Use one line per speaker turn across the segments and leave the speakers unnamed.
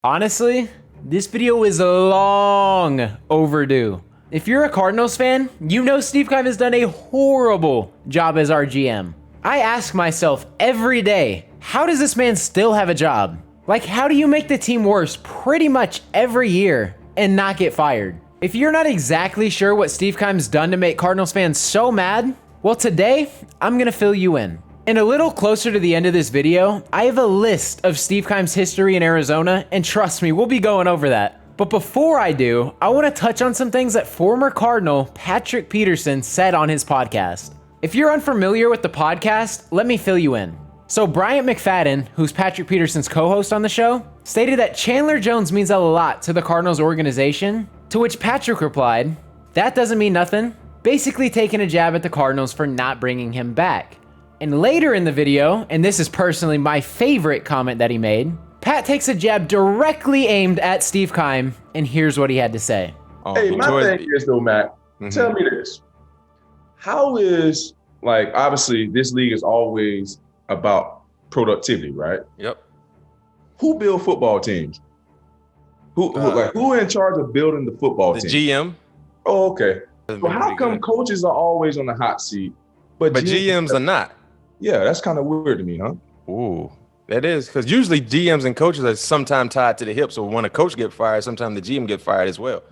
Honestly, this video is long overdue. If you're a Cardinals fan, you know Steve Keim has done a horrible job as our GM. I ask myself every day, how does this man still have a job? Like, how do you make the team worse pretty much every year and not get fired? If you're not exactly sure what Steve Keim's done to make Cardinals fans so mad, well, today, I'm gonna fill you in. And a little closer to the end of this video, I have a list of Steve Keim's history in Arizona, and trust me, we'll be going over that. But before I do, I want to touch on some things that former Cardinal Patrick Peterson said on his podcast. If you're unfamiliar with the podcast, let me fill you in. So Bryant McFadden, who's Patrick Peterson's co-host on the show, stated that Chandler Jones means a lot to the Cardinals organization, to which Patrick replied, "That doesn't mean nothing," basically taking a jab at the Cardinals for not bringing him back. And later in the video, and this is personally my favorite comment that he made, Pat takes a jab directly aimed at Steve Keim, and here's what he had to say.
Hey, my thing is though, Matt, tell me this. How is, like, obviously this league is always about productivity, right?
Yep.
Who build football teams? Who in charge of building the football team?
The GM.
Oh, okay. So how come coaches are always on the hot seat, but
GMs are not?
Yeah, that's kind of weird to me, huh?
Ooh, that is, because usually GMs and coaches are sometimes tied to the hip. So when a coach gets fired, sometimes the GM get fired as well.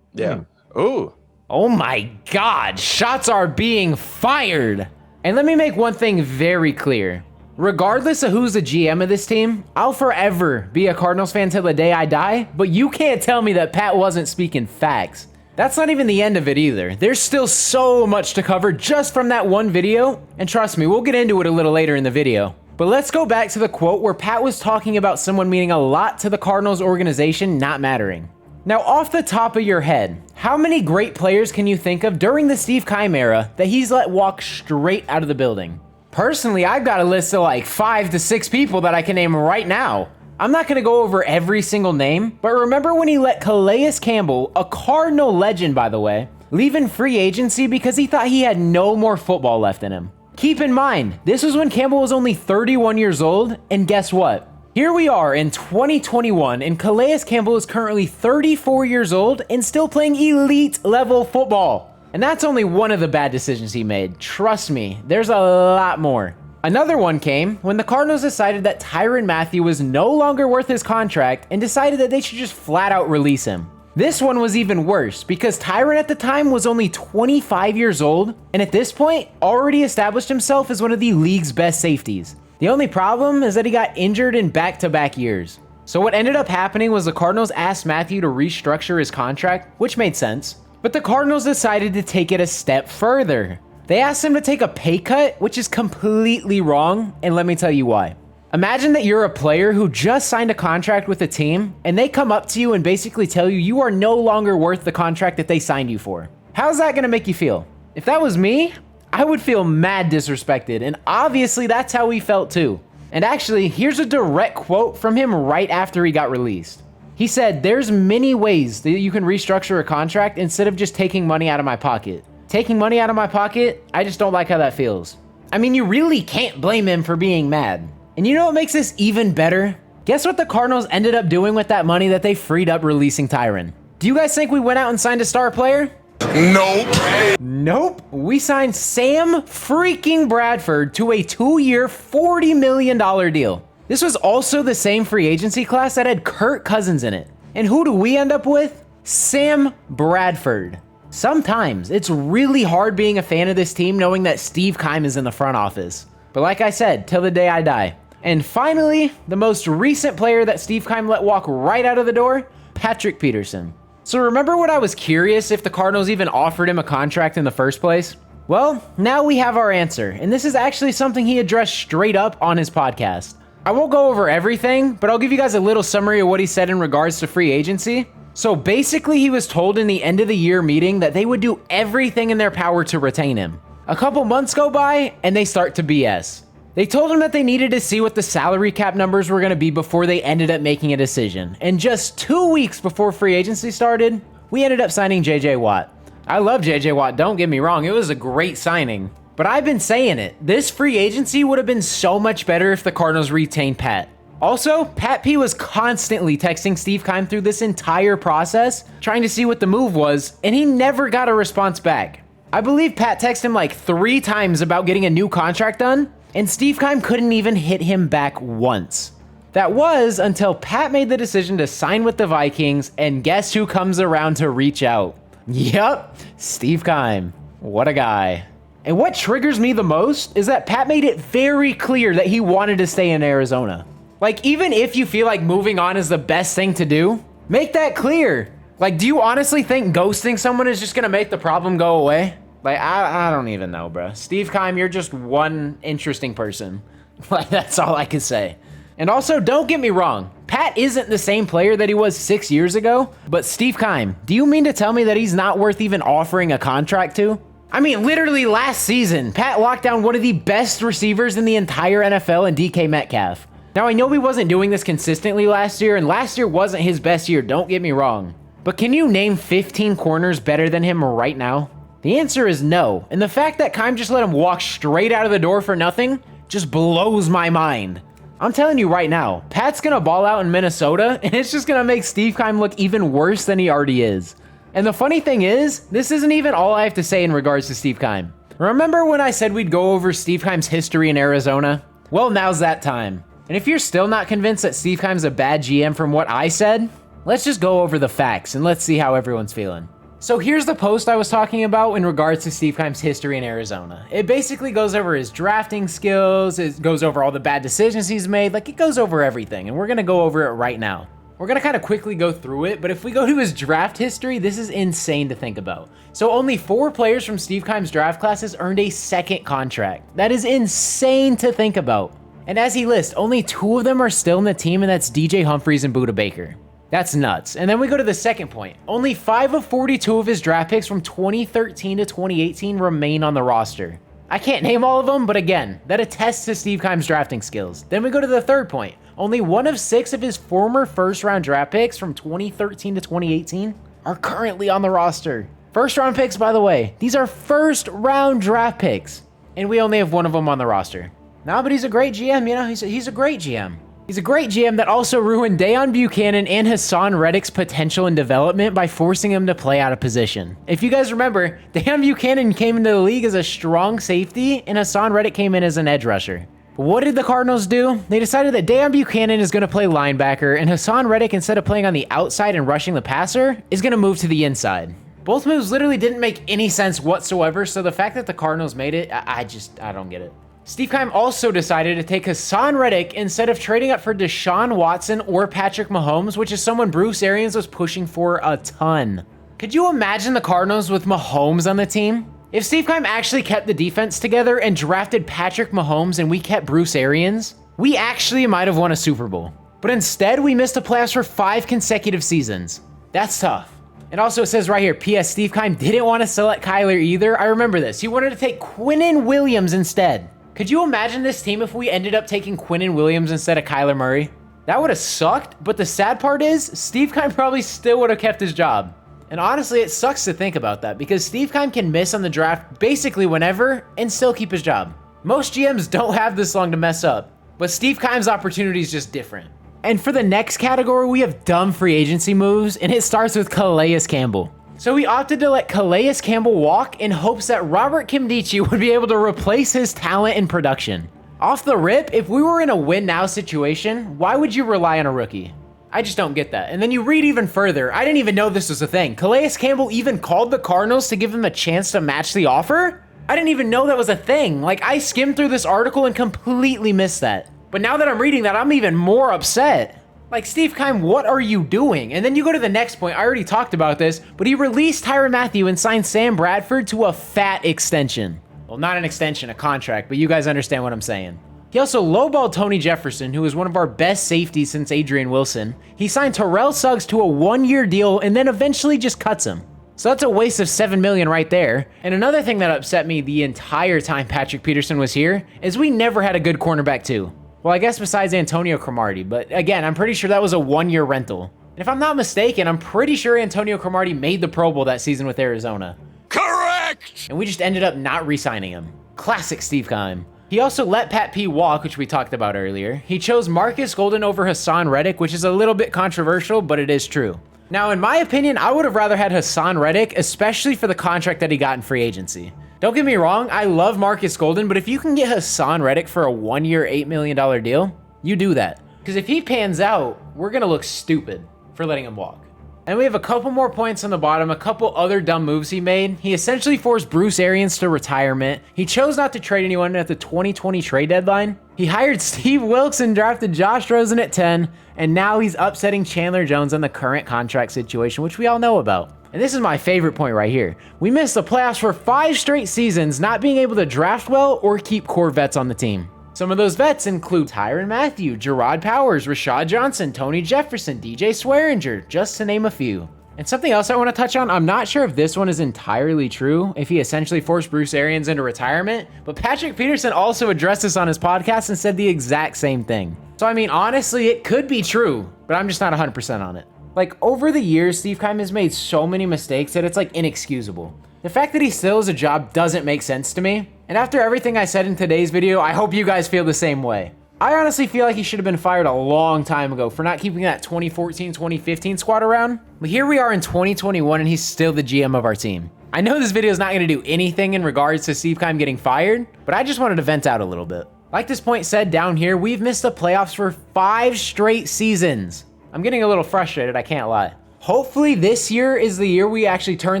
Yeah. Ooh.
Oh my God, shots are being fired. And let me make one thing very clear. Regardless of who's the GM of this team, I'll forever be a Cardinals fan till the day I die, but you can't tell me that Pat wasn't speaking facts. That's not even the end of it either. There's still so much to cover just from that one video, and trust me, we'll get into it a little later in the video. But let's go back to the quote where Pat was talking about someone meaning a lot to the Cardinals organization not mattering. Now, off the top of your head, how many great players can you think of during the Steve Keim era that he's let walk straight out of the building? Personally, I've got a list of like 5 to 6 people that I can name right now. I'm not going to go over every single name, but remember when he let Calais Campbell, a Cardinal legend by the way, leave in free agency because he thought he had no more football left in him? Keep in mind, this was when Campbell was only 31 years old, and guess what? Here we are in 2021, and Calais Campbell is currently 34 years old and still playing elite level football. And that's only one of the bad decisions he made. Trust me, there's a lot more. Another one came when the Cardinals decided that Tyrann Mathieu was no longer worth his contract and decided that they should just flat out release him. This one was even worse because Tyrann at the time was only 25 years old and at this point already established himself as one of the league's best safeties. The only problem is that he got injured in back-to-back years. So what ended up happening was the Cardinals asked Mathieu to restructure his contract, which made sense, but the Cardinals decided to take it a step further. They asked him to take a pay cut, which is completely wrong, and let me tell you why. Imagine that you're a player who just signed a contract with a team, and they come up to you and basically tell you you are no longer worth the contract that they signed you for. How's that gonna make you feel? If that was me, I would feel mad disrespected, and obviously that's how he felt too. And actually, here's a direct quote from him right after he got released. He said, "There's many ways that you can restructure a contract instead of just taking money out of my pocket. Taking money out of my pocket, I just don't like how that feels." I mean, you really can't blame him for being mad. And you know what makes this even better? Guess what the Cardinals ended up doing with that money that they freed up releasing Tyrann? Do you guys think we went out and signed a star player?
Nope.
Nope. We signed Sam freaking Bradford to a 2-year, $40 million deal. This was also the same free agency class that had Kirk Cousins in it. And who do we end up with? Sam Bradford. Sometimes it's really hard being a fan of this team knowing that Steve Keim is in the front office. But like I said, till the day I die. And finally, the most recent player that Steve Keim let walk right out of the door, Patrick Peterson. So remember when I was curious if the Cardinals even offered him a contract in the first place? Well, now we have our answer, and this is actually something he addressed straight up on his podcast. I won't go over everything, but I'll give you guys a little summary of what he said in regards to free agency. So basically, he was told in the end of the year meeting that they would do everything in their power to retain him. A couple months go by, and they start to BS. They told him that they needed to see what the salary cap numbers were going to be before they ended up making a decision. And just 2 weeks before free agency started, we ended up signing JJ Watt. I love JJ Watt, don't get me wrong, it was a great signing. But I've been saying it, this free agency would have been so much better if the Cardinals retained Pat. Also, Pat P was constantly texting Steve Keim through this entire process, trying to see what the move was, and he never got a response back. I believe Pat texted him like 3 times about getting a new contract done, and Steve Keim couldn't even hit him back once. That was until Pat made the decision to sign with the Vikings, and guess who comes around to reach out? Yup, Steve Keim. What a guy. And what triggers me the most is that Pat made it very clear that he wanted to stay in Arizona. Like, even if you feel like moving on is the best thing to do, make that clear. Like, do you honestly think ghosting someone is just gonna make the problem go away? Like, I don't even know, bro. Steve Keim, you're just one interesting person. Like, that's all I can say. And also, don't get me wrong. Pat isn't the same player that he was 6 years ago, but Steve Keim, do you mean to tell me that he's not worth even offering a contract to? I mean, literally last season, Pat locked down one of the best receivers in the entire NFL in DK Metcalf. Now, I know he wasn't doing this consistently last year, and last year wasn't his best year, don't get me wrong. But can you name 15 corners better than him right now? The answer is no, and the fact that Keim just let him walk straight out of the door for nothing just blows my mind. I'm telling you right now, Pat's gonna ball out in Minnesota, and it's just gonna make Steve Keim look even worse than he already is. And the funny thing is, this isn't even all I have to say in regards to Steve Keim. Remember when I said we'd go over Steve Keim's history in Arizona? Well, now's that time. And if you're still not convinced that Steve Keim's a bad GM from what I said, let's just go over the facts and let's see how everyone's feeling. So here's the post I was talking about in regards to Steve Keim's history in Arizona. It basically goes over his drafting skills, it goes over all the bad decisions he's made, like it goes over everything, and we're gonna go over it right now. We're gonna kind of quickly go through it, but if we go to his draft history, this is insane to think about. So only 4 players from Steve Keim's draft classes earned a second contract. That is insane to think about. And as he lists, only 2 of them are still in the team, and that's DJ Humphries and Budda Baker. That's nuts. And then we go to the second point. Only 5 of 42 of his draft picks from 2013 to 2018 remain on the roster. I can't name all of them, but again, that attests to Steve Keim's drafting skills. Then we go to the third point. Only 1 of 6 of his former first-round draft picks from 2013 to 2018 are currently on the roster. First-round picks, by the way. These are first-round draft picks. And we only have 1 of them on the roster. No, but he's a great GM, you know? He's a great GM. He's a great GM that also ruined Dejon Buchanan and Hassan Reddick's potential and development by forcing him to play out of position. If you guys remember, Dejon Buchanan came into the league as a strong safety, and Hassan Reddick came in as an edge rusher. But what did the Cardinals do? They decided that Dejon Buchanan is going to play linebacker, and Hassan Reddick, instead of playing on the outside and rushing the passer, is going to move to the inside. Both moves literally didn't make any sense whatsoever, so the fact that the Cardinals made it, I don't get it. Steve Keim also decided to take Hassan Reddick instead of trading up for Deshaun Watson or Patrick Mahomes, which is someone Bruce Arians was pushing for a ton. Could you imagine the Cardinals with Mahomes on the team? If Steve Keim actually kept the defense together and drafted Patrick Mahomes and we kept Bruce Arians, we actually might have won a Super Bowl. But instead, we missed the playoffs for 5 consecutive seasons. That's tough. And also it says right here, P.S. Steve Keim didn't want to select Kyler either. I remember this. He wanted to take Quinnen Williams instead. Could you imagine this team if we ended up taking Quinnen Williams instead of Kyler Murray? That would have sucked, but the sad part is, Steve Keim probably still would have kept his job. And honestly, it sucks to think about that, because Steve Keim can miss on the draft basically whenever and still keep his job. Most GMs don't have this long to mess up, but Steve Keim's opportunity is just different. And for the next category, we have dumb free agency moves, and it starts with Calais Campbell. So we opted to let Calais Campbell walk in hopes that Robert Nkemdiche would be able to replace his talent in production. Off the rip, if we were in a win-now situation, why would you rely on a rookie? I just don't get that. And then you read even further. I didn't even know this was a thing. Calais Campbell even called the Cardinals to give him a chance to match the offer? I didn't even know that was a thing. Like, I skimmed through this article and completely missed that. But now that I'm reading that, I'm even more upset. Like, Steve Keim, what are you doing? And then you go to the next point. I already talked about this, but he released Tyrann Mathieu and signed Sam Bradford to a fat extension. Well, not an extension, a contract, but you guys understand what I'm saying. He also lowballed Tony Jefferson, who was one of our best safeties since Adrian Wilson. He signed Terrell Suggs to a 1-year deal and then eventually just cuts him. So that's a waste of $7 million right there. And another thing that upset me the entire time Patrick Peterson was here is we never had a good cornerback too. Well, I guess besides Antonio Cromartie, but again, I'm pretty sure that was a 1-year rental. And if I'm not mistaken, I'm pretty sure Antonio Cromartie made the Pro Bowl that season with Arizona.
Correct!
And we just ended up not re-signing him. Classic Steve Keim. He also let Pat P walk, which we talked about earlier. He chose Marcus Golden over Hassan Reddick, which is a little bit controversial, but it is true. Now, in my opinion, I would have rather had Hassan Reddick, especially for the contract that he got in free agency. Don't get me wrong, I love Marcus Golden, but if you can get Hassan Reddick for a 1-year, $8 million deal, you do that. Because if he pans out, we're going to look stupid for letting him walk. And we have a couple more points on the bottom, a couple other dumb moves he made. He essentially forced Bruce Arians to retirement. He chose not to trade anyone at the 2020 trade deadline. He hired Steve Wilkes and drafted Josh Rosen at 10. And now he's upsetting Chandler Jones on the current contract situation, which we all know about. And this is my favorite point right here. We missed the playoffs for 5 straight seasons, not being able to draft well or keep core vets on the team. Some of those vets include Tyrann Mathieu, Gerard Powers, Rashad Johnson, Tony Jefferson, DJ Swearinger, just to name a few. And something else I want to touch on, I'm not sure if this one is entirely true, if he essentially forced Bruce Arians into retirement, but Patrick Peterson also addressed this on his podcast and said the exact same thing. So I mean, honestly, it could be true, but I'm just not 100% on it. Like, over the years, Steve Keim has made so many mistakes that it's like inexcusable. The fact that he still has a job doesn't make sense to me. And after everything I said in today's video, I hope you guys feel the same way. I honestly feel like he should have been fired a long time ago for not keeping that 2014-2015 squad around. But here we are in 2021 and he's still the GM of our team. I know this video is not going to do anything in regards to Steve Keim getting fired, but I just wanted to vent out a little bit. Like this point said down here, we've missed the playoffs for 5 straight seasons. I'm getting a little frustrated, I can't lie. Hopefully this year is the year we actually turn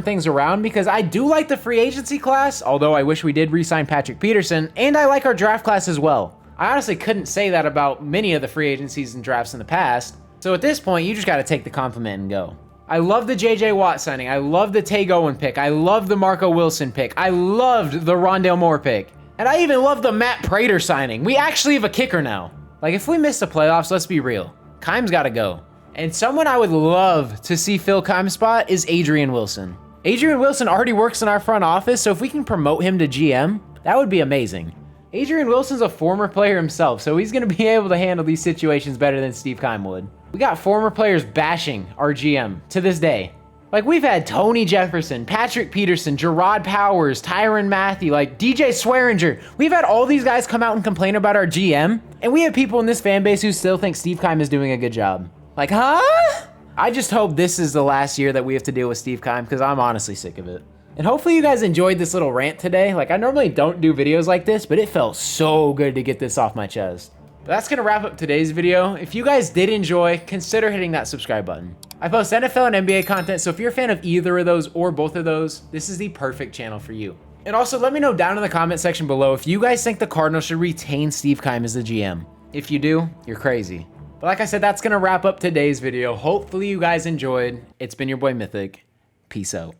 things around because I do like the free agency class, although I wish we did re-sign Patrick Peterson, and I like our draft class as well. I honestly couldn't say that about many of the free agencies and drafts in the past, so at this point, you just gotta take the compliment and go. I love the JJ Watt signing, I love the Tay Gowan pick, I love the Marco Wilson pick, I loved the Rondale Moore pick, and I even love the Matt Prater signing. We actually have a kicker now. Like, if we miss the playoffs, let's be real. Keim's gotta go. And someone I would love to see fill Keim's spot is Adrian Wilson. Adrian Wilson already works in our front office, so if we can promote him to GM, that would be amazing. Adrian Wilson's a former player himself, so he's going to be able to handle these situations better than Steve Keim would. We got former players bashing our GM to this day. Like, we've had Tony Jefferson, Patrick Peterson, Gerard Powers, Tyrann Mathieu, like DJ Swearinger. We've had all these guys come out and complain about our GM, and we have people in this fan base who still think Steve Keim is doing a good job. Like, huh? I just hope this is the last year that we have to deal with Steve Keim because I'm honestly sick of it. And hopefully you guys enjoyed this little rant today. Like, I normally don't do videos like this, but it felt so good to get this off my chest. But that's gonna wrap up today's video. If you guys did enjoy, consider hitting that subscribe button. I post NFL and NBA content, so if you're a fan of either of those or both of those, this is the perfect channel for you. And also let me know down in the comment section below if you guys think the Cardinals should retain Steve Keim as the GM. If you do, you're crazy. But like I said, that's going to wrap up today's video. Hopefully you guys enjoyed. It's been your boy Mythic. Peace out.